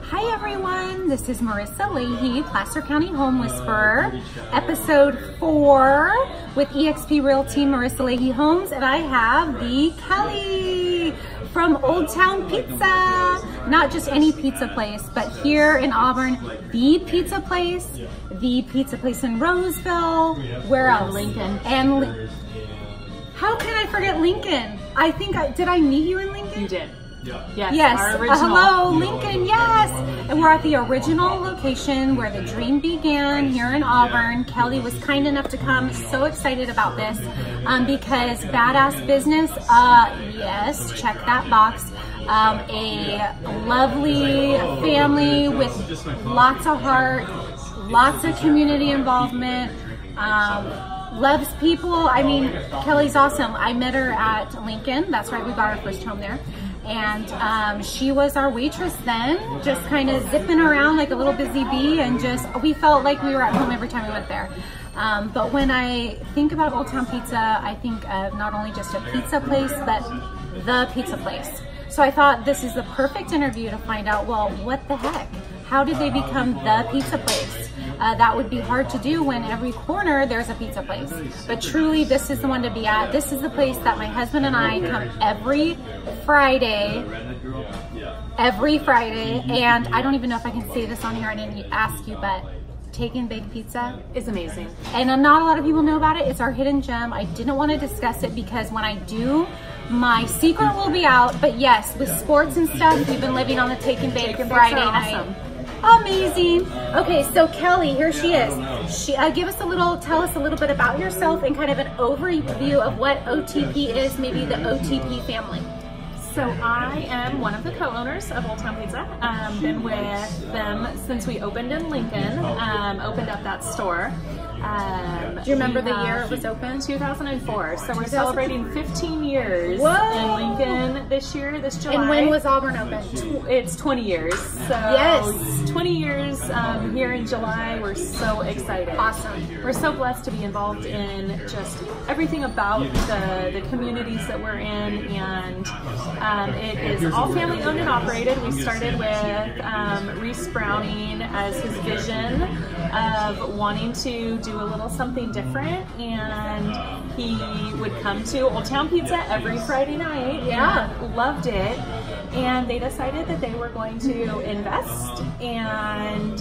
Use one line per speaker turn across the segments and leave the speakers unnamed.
Hi everyone, this is Marissa Leahy, Placer County Home Whisperer, episode 4 with eXp Realty Marissa Leahy Homes, and I have the Kelly from Old Town Pizza. Not just any pizza place, but here in Auburn, the pizza place in Roseville, where else?
Lincoln.
And how can I forget Lincoln? I think, did I meet you in Lincoln?
You did.
Yeah. Yes.
Our original.
Hello, Lincoln. Yes. And we're at the original location where the dream began here in Auburn. Kelly was kind enough to come. So excited about this because badass business. Yes, check that box. A lovely family with lots of heart, lots of community involvement. Loves people. I mean, Kelly's awesome. I met her at Lincoln. That's right. We got our first home there. And she was our waitress then, just kind of zipping around like a little busy bee, and we felt like we were at home every time we went there. But when I think about Old Town Pizza, I think of not only just a pizza place, but the pizza place. So I thought this is the perfect interview to find out, well, what the heck? How did they become the pizza place? That would be hard to do when every corner there's a pizza place. But truly, this is the one to be at. This is the place that my husband and I come every Friday. And I don't even know if I can say this on here. I didn't ask you, but Take and Bake Pizza
is amazing.
And not a lot of people know about it. It's our hidden gem. I didn't want to discuss it because when I do, my secret will be out. But yes, with sports and stuff, we've been living on the Take and Bake Friday night.
Awesome.
Amazing. Okay, so Kelly, here she is. Tell us a little bit about yourself and kind of an overview of what OTP is, maybe the OTP family.
So I am one of the co-owners of Old Town Pizza. Been with them since we opened in Lincoln, opened up that store.
Do you remember the year it was open?
2004. So we're celebrating 15 years
Whoa.
in Lincoln this year, this July.
And when was Auburn open?
It's 20 years. So
yes.
20 years here in July. We're so excited.
Awesome.
We're so blessed to be involved in just everything about the communities that we're in, and it is all family owned and operated. We started with Reese Browning as his vision of wanting to do a little something different, and he would come to Old Town Pizza every Friday night.
Yeah.
And loved it, and they decided that they were going to invest, and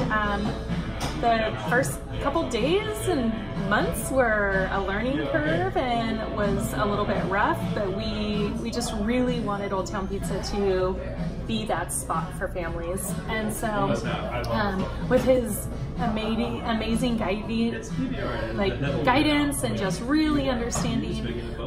the first couple days and months were a learning curve and was a little bit rough, but we just really wanted Old Town Pizza to be that spot for families. And so with his amazing guidance and just really understanding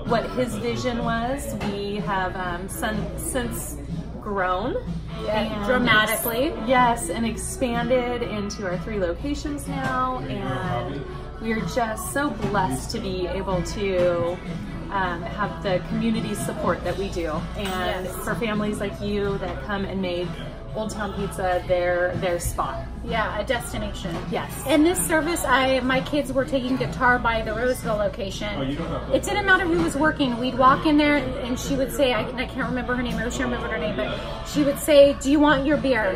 what his vision was, we have since grown.
Yeah, dramatically.
Yes, and expanded into our 3 locations now, and we are just so blessed to be able to have the community support that we do, and yes, for families like you that come and make Old Town Pizza their spot.
Yeah, a destination.
Yes.
In this service, my kids were taking guitar by the Roseville location. It didn't matter who was working. We'd walk in there and she would say, I can't remember her name, I wish I remembered her name, but she would say, do you want your beer?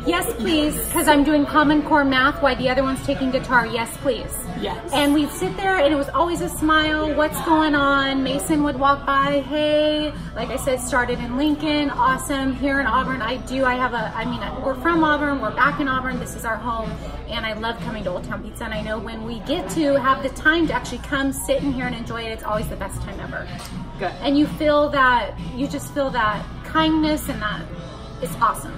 Yes, please, because I'm doing Common Core math while the other one's taking guitar. Yes, please.
Yes.
And we'd sit there and it was always a smile. What's going on? Mason would walk by. Hey, like I said, started in Lincoln. Awesome. Here in Auburn, we're from Auburn. We're back in Auburn. This is our home, and I love coming to Old Town Pizza, and I know when we get to have the time to actually come sit in here and enjoy it, it's always the best time ever.
Good.
And you just feel that kindness, and that it's awesome.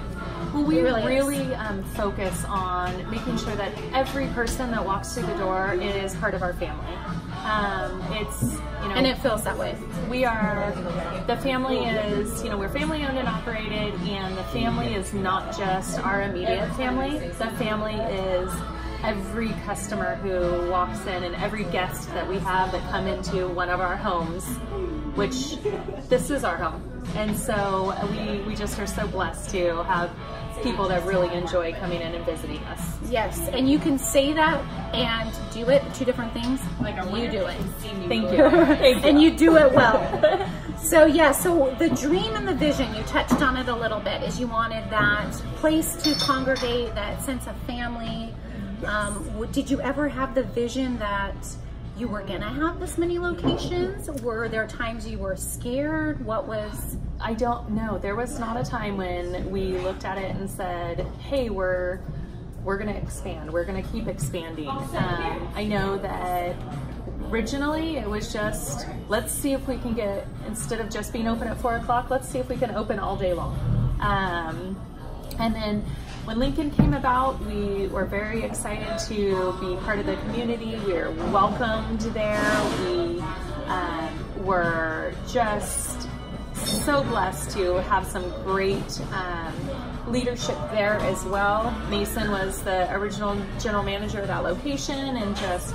Well, we really focus on making sure that every person that walks through the door is part of our family.
And it feels that way.
The family is, we're family owned and operated, and the family is not just our immediate family. The family is every customer who walks in and every guest that we have that come into one of our homes, which this is our home. And so we just are so blessed to have people that really enjoy coming in and visiting us.
Yes, and you can say that and do it, 2 different things. You do it.
Thank you.
And you do it well. So yeah, so the dream and the vision, you touched on it a little bit, is you wanted that place to congregate, that sense of family. Did you ever have the vision that you were gonna have this many locations? Were there times you were scared? What was?
I don't know. There was not a time when we looked at it and said, hey, we're gonna expand. We're gonna keep expanding. I know that originally it was just, let's see if we can get, instead of just being open at 4 o'clock, let's see if we can open all day long. And then when Lincoln came about, we were very excited to be part of the community. We were welcomed there. We were just so blessed to have some great leadership there as well. Mason was the original general manager of that location, and just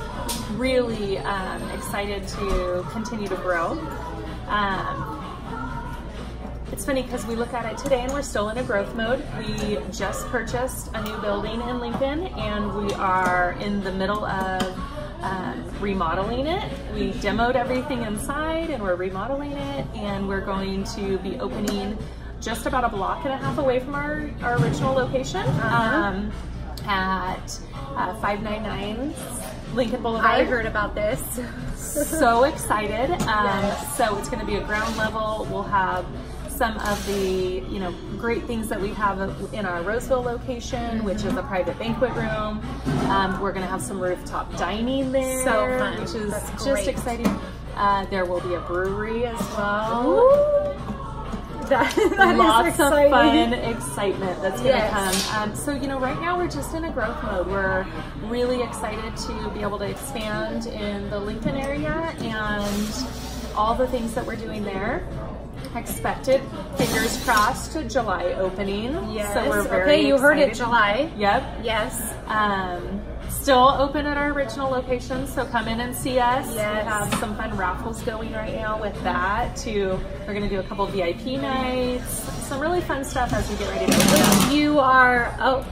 really excited to continue to grow. It's funny because we look at it today and we're still in a growth mode. We just purchased a new building in Lincoln, and we are in the middle of remodeling it. We demoed everything inside and we're remodeling it, and we're going to be opening just about a block and a half away from our original location at 599 Lincoln Boulevard.
I heard about this.
So excited.
Yes.
So it's going to be a ground level. We'll have some of the great things that we have in our Roseville location, which is a private banquet room. We're going to have some rooftop dining there,
so fun.
Which is
That's
just
great.
Exciting. There will be a brewery as well.
Ooh. That
Lots
is
of
exciting.
fun excitement that's going to
Yes.
come. So right now we're just in a growth mode. We're really excited to be able to expand in the Lincoln area, and all the things that we're doing there. Expected, fingers crossed, a July opening.
Yes.
So we're very
okay, you heard it,
excited.
July.
Yep.
Yes.
Still open at our original location, so come in and see us.
Yes.
We have some fun raffles going right now with that too. We're gonna do a couple VIP nights, some really fun stuff as we get ready to open up.
You are,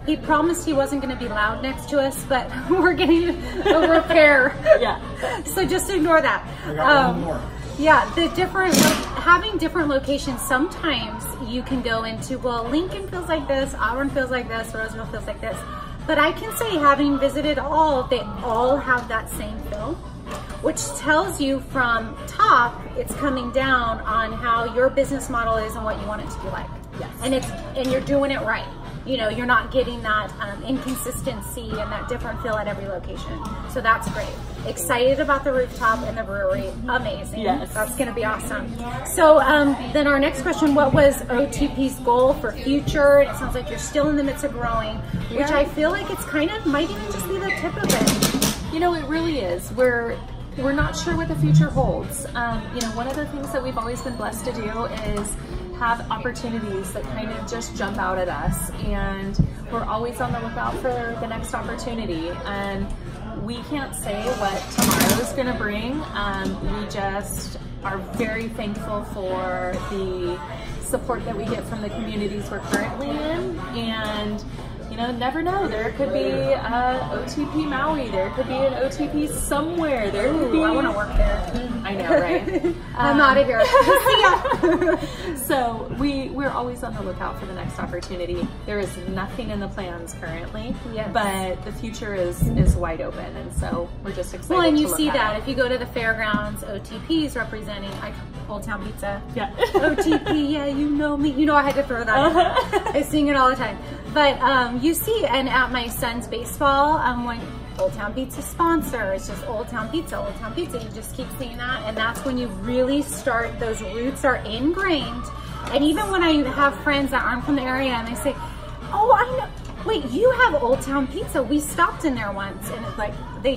he promised he wasn't going to be loud next to us, but we're getting a repair.
Yeah.
So just ignore that.
I got one more.
Yeah, having different locations, sometimes you can go into, well, Lincoln feels like this, Auburn feels like this, Roseville feels like this. But I can say, having visited all, they all have that same feel, which tells you from top, it's coming down on how your business model is and what you want it to be like.
Yes.
And you're doing it right. You're not getting that inconsistency and that different feel at every location. So that's great. Excited about the rooftop and the brewery. Amazing.
Yes.
That's going to be awesome. So then our next question, what was OTP's goal for future? It sounds like you're still in the midst of growing, which I feel like it's might even just be the tip of it.
It really is. We're not sure what the future holds. One of the things that we've always been blessed to do is have opportunities that kind of just jump out at us, and we're always on the lookout for the next opportunity, and we can't say what tomorrow's going to bring. We just are very thankful for the support that we get from the communities we're currently in, and never know. There could be OTP Maui. There could be an OTP somewhere. There could be.
I want to work there.
I know, right?
I'm out of here. See ya.
So we're always on the lookout for the next opportunity. There is nothing in the plans currently,
Yes.
but the future is wide open, and so we're just excited.
Well, and you
to look
see
at
that
it.
if you go to the fairgrounds, OTP is representing Old Town Pizza.
Yeah.
OTP, yeah, you know me. I had to throw that in there. I sing it all the time. But you see, and at my son's baseball, when Old Town Pizza sponsor, it's just Old Town Pizza, Old Town Pizza. You just keep seeing that, and that's when you really start, those roots are ingrained. And even when I have friends that aren't from the area and they say, oh, I know, wait, you have Old Town Pizza. We stopped in there once, and it's like, they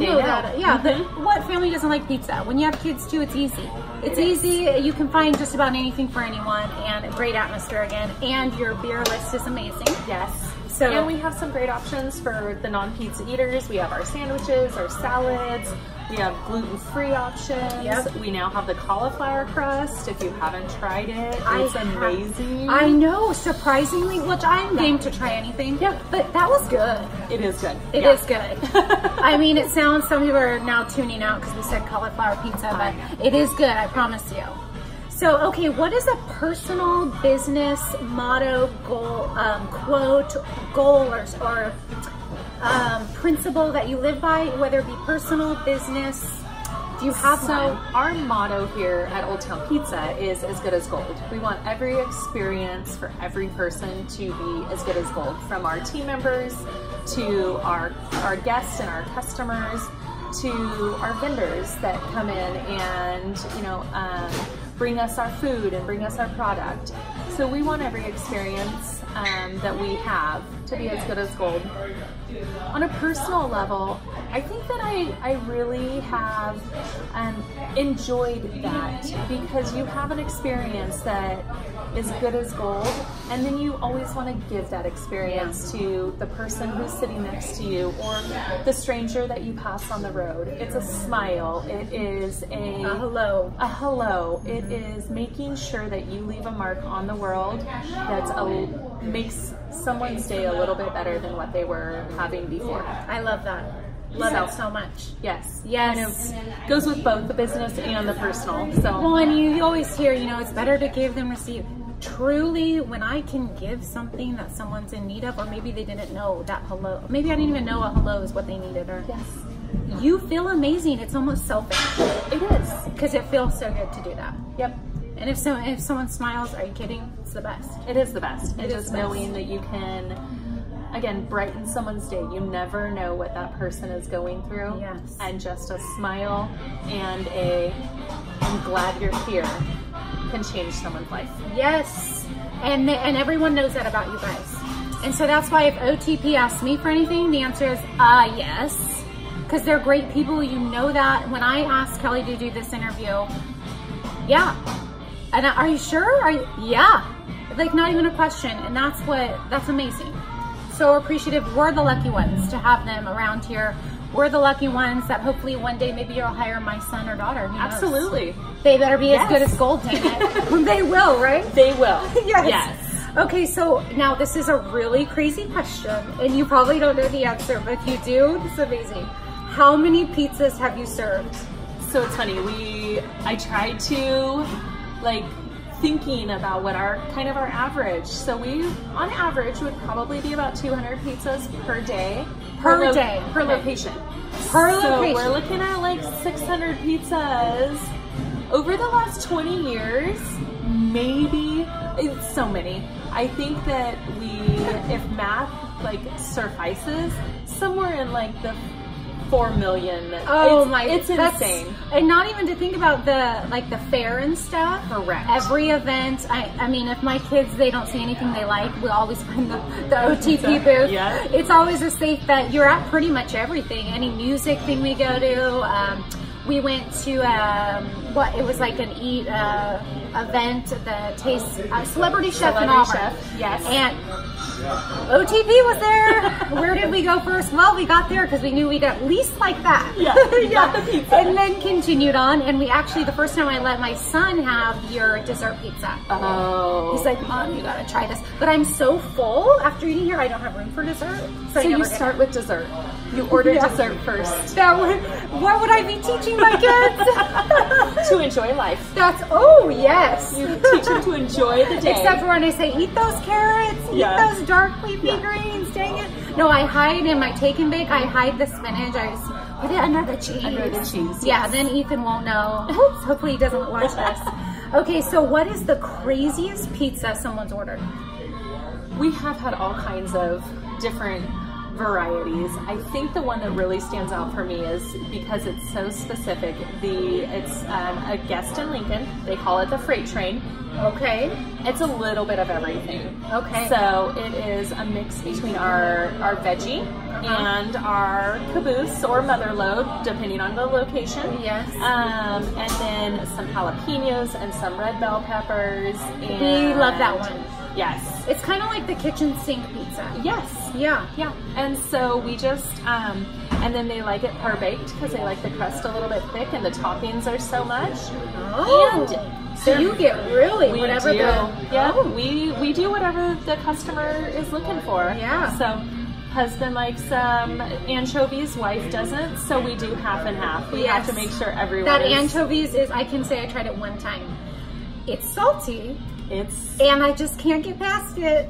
know that. Yeah, but what family doesn't like pizza? When you have kids too, it's easy. It's easy. You can find just about anything for anyone, and a great atmosphere again. And your beer list is amazing.
Yes.
So,
and we have some great options for the non-pizza eaters. We have our sandwiches, our salads. We have gluten-free options.
Yep.
We now have the cauliflower crust. If you haven't tried it, it's amazing.
I know, surprisingly, which I'm game to try anything.
Yeah.
But that was good.
It is good.
It is good. I mean, it sounds, some people are now tuning out because we said cauliflower pizza, but it is good, I promise you. So, okay, what is a personal business motto, goal, quote, goal, or principle that you live by, whether it be personal, business? Do you have
So our motto here at Old Town Pizza is as good as gold. We want every experience for every person to be as good as gold, from our team members to our guests and our customers to our vendors that come in and bring us our food and bring us our product. So we want every experience that we have to be as good as gold. On a personal level, I think that I really have enjoyed that, because you have an experience that is good as gold, and then you always want to give that experience to the person who's sitting next to you or the stranger that you pass on the road. It's a smile. It is a
hello.
A hello. It is making sure that you leave a mark on the world that makes someone's day a little bit better than what they were having before.
I love that. Love it so much.
Yes.
Yes.
Kind of goes with both the business and the personal. So.
Well, and you always hear, it's better to give than receive. Truly, when I can give something that someone's in need of, or maybe they didn't know that hello, maybe I didn't even know a hello is what they needed, or
yes,
you feel amazing. It's almost selfish.
It is,
because it feels so good to do that.
Yep.
And if someone smiles, are you kidding? It's the best.
It is the best.
It
and
is
just knowing that you can, again, brighten someone's day. You never know what that person is going through.
Yes.
And just a smile and I'm glad you're here can change someone's life.
Yes. And everyone knows that about you guys. And so that's why if OTP asks me for anything, the answer is yes. Because they're great people. You know that. When I asked Kelly to do this interview, yeah. And are you sure? Yeah. Like, not even a question. And that's amazing. So appreciative. We're the lucky ones to have them around here. We're the lucky ones that hopefully one day maybe you'll hire my son or daughter. Who knows?
Absolutely.
They better be as good as gold, dang it. They will, right?
They will.
Yes.
Yes.
Okay, so now this is a really crazy question, and you probably don't know the answer, but if you do, this is amazing. How many pizzas have you served?
So it's funny, I tried to, thinking about what our average. So we, on average, would probably be about 200 pizzas per day. Per day. Per location.
Per location.
So we're looking at 600 pizzas. Over the last 20 years, maybe, it's so many. I think that if math suffices, somewhere in the 4 million. It's insane.
And not even to think about the fair and stuff.
Correct.
Every event, I mean, if my kids, they don't see anything they like, we always find the OTP booth.
Yeah.
It's always a safe bet. You're at pretty much everything. Any music thing we go to. We went to it was like an eat event, the Taste Celebrity Chef in Auburn.
Yes.
And OTP was there. Where did we go first? Well, we got there because we knew we'd at least like that.
Yeah, we got the pizza.
And then continued on, and we actually, the first time I let my son have your dessert pizza.
Oh.
He's like, Mom, you gotta try this. But I'm so full after eating here, I don't have room for dessert.
So you start with dessert. You order dessert first.
What would I be teaching my kids?
To enjoy life.
Yes.
You teach them to enjoy the day.
Except for when I say, eat those carrots, eat those dark leafy greens, dang it. No, I hide in my take and bake, I hide the spinach, I just put it under the cheese.
Under the cheese,
yeah, then Ethan won't know. Oops, hopefully he doesn't watch this. Okay, so what is the craziest pizza someone's ordered?
We have had all kinds of different varieties. I think the one that really stands out for me is because it's so specific. It's a guest in Lincoln. They call it the freight train.
Okay.
It's a little bit of everything.
Okay.
So it is a mix between our veggie and our caboose or mother load, depending on the location.
Yes.
And then some jalapenos and some red bell peppers. And
we love that one.
Yes.
It's kind of like the kitchen sink pizza.
Yes.
Yeah.
Yeah. And so we just, and then they like it par-baked because they like the crust a little bit thick and the toppings are so much.
Oh.
And
so you get really
we
whatever
do. Yeah.
Oh.
We do whatever the customer is looking for.
Yeah.
So husband likes anchovies, wife doesn't, so we do half and half. We have to make sure everyone
that anchovies is, I can say I tried it one time. It's salty. And I just can't get past it.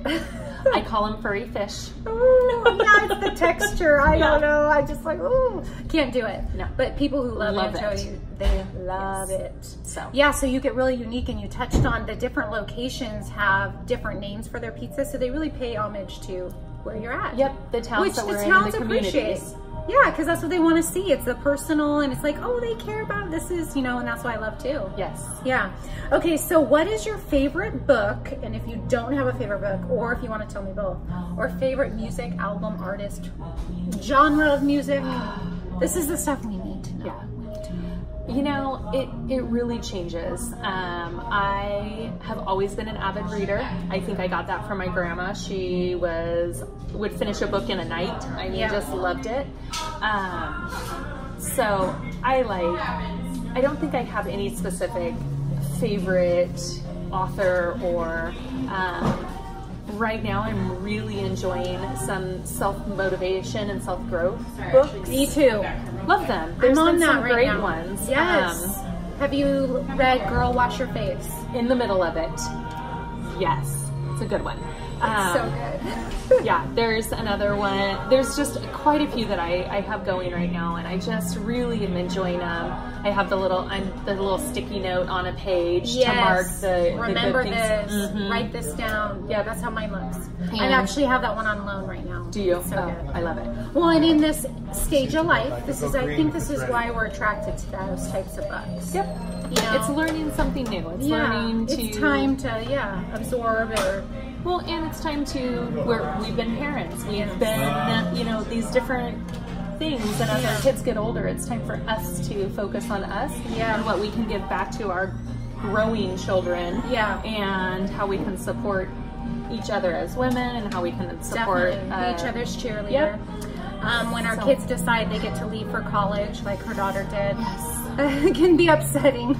I call them furry fish.
Ooh, yeah, it's the texture. I don't know. I just like, ooh, can't do it.
No.
But people who love anchovy, they love it.
So
yeah, so you get really unique, and you touched on the different locations have different names for their pizza, so they really pay homage to where you're at.
Yep, the towns that we're in, the communities.
Yeah, because that's what they want to see. It's the personal, and it's like, oh, they care about this is, you know, and that's what I love too.
Yes.
Yeah. Okay, so what is your favorite book? And if you don't have a favorite book, or if you want to tell me both, or favorite music, album, artist, genre of music, this is the stuff we need to know.
Yeah. You know, it really changes. I have always been an avid reader. I think I got that from my grandma. She would finish a book in a night. I mean, just loved it. So I don't think I have any specific favorite author or, right now I'm really enjoying some self-motivation and self-growth books.
Me too.
Love them. There's
I'm on
been
that
some
right
great
now.
ones.
Yes. Have you read Girl Wash Your Face?
In the middle of it. Yes. It's a good one.
It's so good.
Yeah, there's another one. There's just quite a few that I have going right now, and I just really am enjoying them. I have the little sticky note on a page to mark the
remember
good things.
write this down. Yeah, that's how mine looks.
And
I actually have that one on loan right now.
Do you?
It's so good.
I love it.
Well, and in this stage of life, I think this is why we're attracted to those types of books.
Yep.
You know?
It's learning something new. It's learning to.
It's time to absorb or.
Well, and it's time we've been parents. We've been, you know, these different things. And as our kids get older, it's time for us to focus on us and what we can give back to our growing children.
Yeah.
And how we can support each other as women and how we can support
each other's cheerleader.
Yep.
When our kids decide they get to leave for college, like her daughter did, it can be upsetting.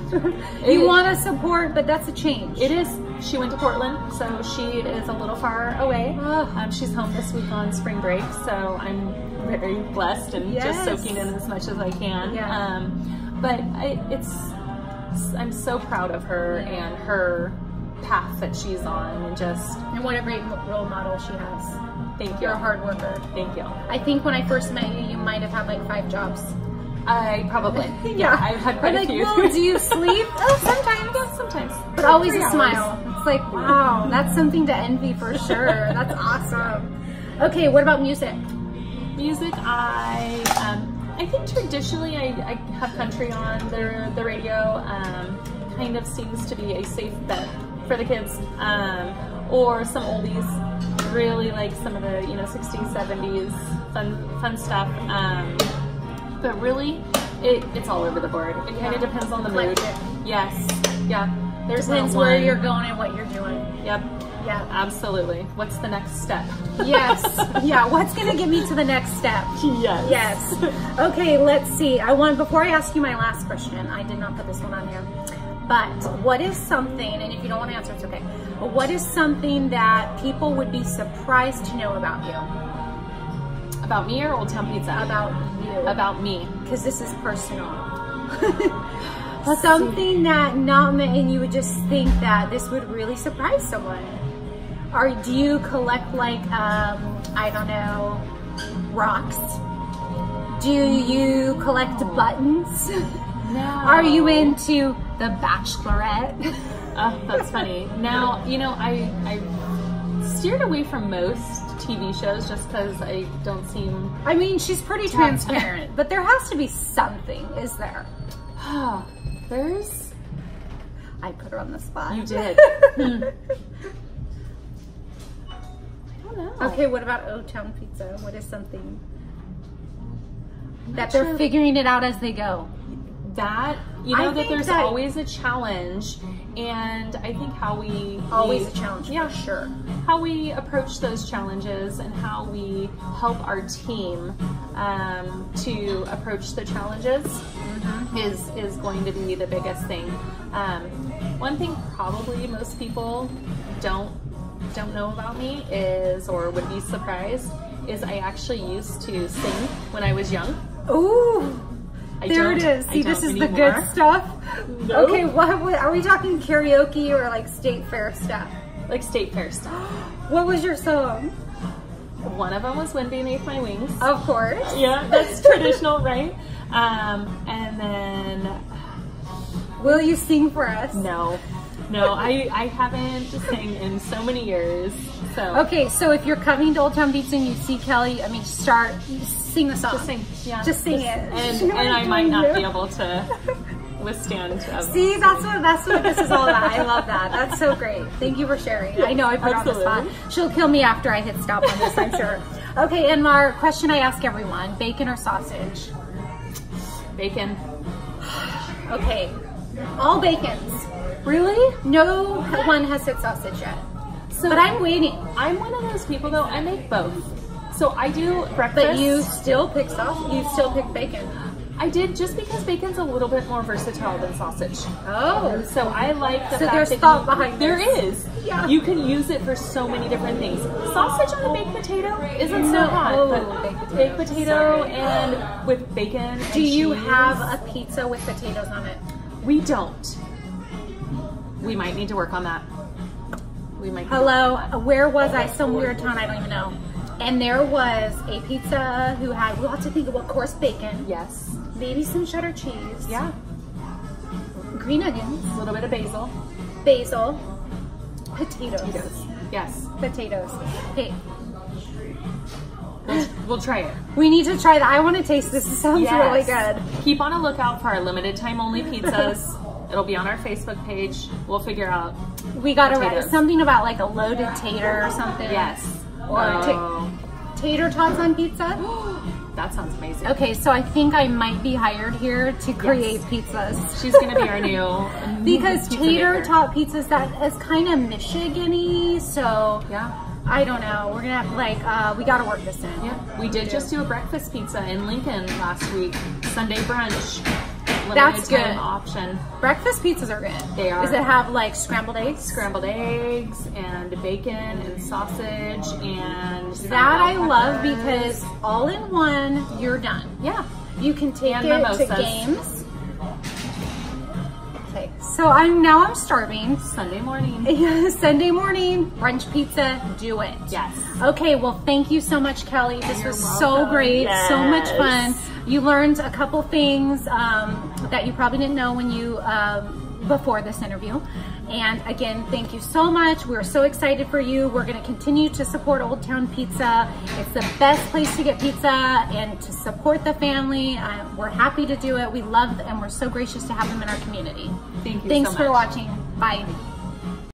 You want to support, but that's a change.
It is. She went to Portland, so she is a little far away. She's home this week on spring break, so I'm very blessed and just soaking in as much as I can.
Yeah.
But I'm so proud of her and her path that she's on, and
what a great role model she has.
Thank you.
You're a hard worker.
Thank you.
I think when I first met you, you might have had like 5 jobs.
I probably. I've had quite a few.
Well, do you sleep? Oh, sometimes.
Yeah, sometimes.
But always a smile. It's like, wow, that's something to envy for sure. That's awesome. Okay, what about music?
Music, I think traditionally I have country on the radio. Kind of seems to be a safe bet for the kids. Or some oldies. Really like some of the 60s, 70s fun stuff. But really, it's all over the board. It kind of depends on the mood. Yes. Yeah. There's
depends where you're going and what you're doing.
Yep.
Yeah.
Absolutely. What's the next step?
Yes. Yeah. What's going to get me to the next step?
Yes.
Yes. Okay. Let's see. Before I ask you my last question, I did not put this one on here. But what is something, and if you don't want to answer, it's okay. But what is something that people would be surprised to know about you?
About me or Old Town Pizza?
About you.
About me.
Because this is personal. Something that and you would just think that this would really surprise someone. Or do you collect like, I don't know, rocks? Do you collect buttons?
No.
Are you into The Bachelorette?
Oh, that's funny. Now, I steered away from most TV shows just because I don't seem...
I mean, she's pretty transparent, but there has to be something, is there?
There's...
I put her on the spot.
You did. I don't know.
Okay, what about O-Town Pizza? What is something that they're figuring it out as they go?
that, you know, that there's always a challenge, and I think how we
always a challenge,
yeah,
for sure.
How we approach those challenges and how we help our team to approach the challenges is going to be the biggest thing. One thing probably most people don't know about me is, or would be surprised, is I actually used to sing when I was young.
Ooh. There it is. See, this is the good stuff. Nope. Okay, what are we talking, karaoke or like state fair stuff?
Like state fair stuff.
What was your song?
One of them was Wind Beneath My Wings.
Of course.
Yeah, that's traditional, right? And then...
Will you sing for us?
No, I haven't sang in so many years. So
okay, so if you're coming to Old Town Pizza and you see Kelly, I mean, sing the song.
Just sing, yeah.
Just sing it.
And I might not be able to withstand.
See, that's what this is all about. I love that. That's so great. Thank you for sharing. I know I put her on the spot. She'll kill me after I hit stop on this, I'm sure. Okay, and our question I ask everyone: bacon or sausage?
Bacon.
Okay, all bacons. Really? No one has hit sausage yet. So, but I'm waiting.
I'm one of those people though, I make both. So I do breakfast.
But you still pick sausage? You still pick bacon?
I did, just because bacon's a little bit more versatile than sausage.
Oh.
So I like the fact
there's
that
thought behind
there
this.
is.
Yeah.
You can use it for so many different things. Sausage on a baked potato isn't so hot, but baked potato and with bacon.
Do you have a pizza with potatoes on it?
We don't. We might need to work on that. We might.
Hello, where was I? Some weird town, I don't even know. And there was a pizza who had lots of things, of course, bacon.
Yes.
Maybe some cheddar cheese.
Yeah.
Green onions.
A little bit of basil.
Basil. Potatoes.
Yes.
Potatoes. Okay.
We'll try it.
We need to try that. I want to taste this. It sounds really good.
Keep on a lookout for our limited time only pizzas. It'll be on our Facebook page. We'll figure out.
We got to write something about like a loaded tater or something.
Yes.
Or tater tots on pizza.
That sounds amazing.
Okay, so I think I might be hired here to create pizzas.
She's going to be our new
because tater tot pizzas, that is kind of Michigan-y, so
yeah.
I don't know. We're gonna have we gotta work this in.
Yeah, we did just do a breakfast pizza in Lincoln last week. Sunday brunch.
That's good.
Option.
Breakfast pizzas are good.
They are.
Does it have like scrambled eggs?
Scrambled eggs and bacon and sausage and
that I love because all in one, you're done.
Yeah.
You can take it to games. Okay, so I'm starving.
Sunday morning.
Sunday morning, brunch pizza, do it.
Yes.
Okay, well, thank you so much, Kelly. This was so great, so much fun. You learned a couple things that you probably didn't know when you before this interview. And again, thank you so much. We're so excited for you. We're going to continue to support Old Town Pizza. It's the best place to get pizza and to support the family. We're happy to do it. We love and we're so gracious to have them in our community.
Thank you.
Thanks for watching. Bye.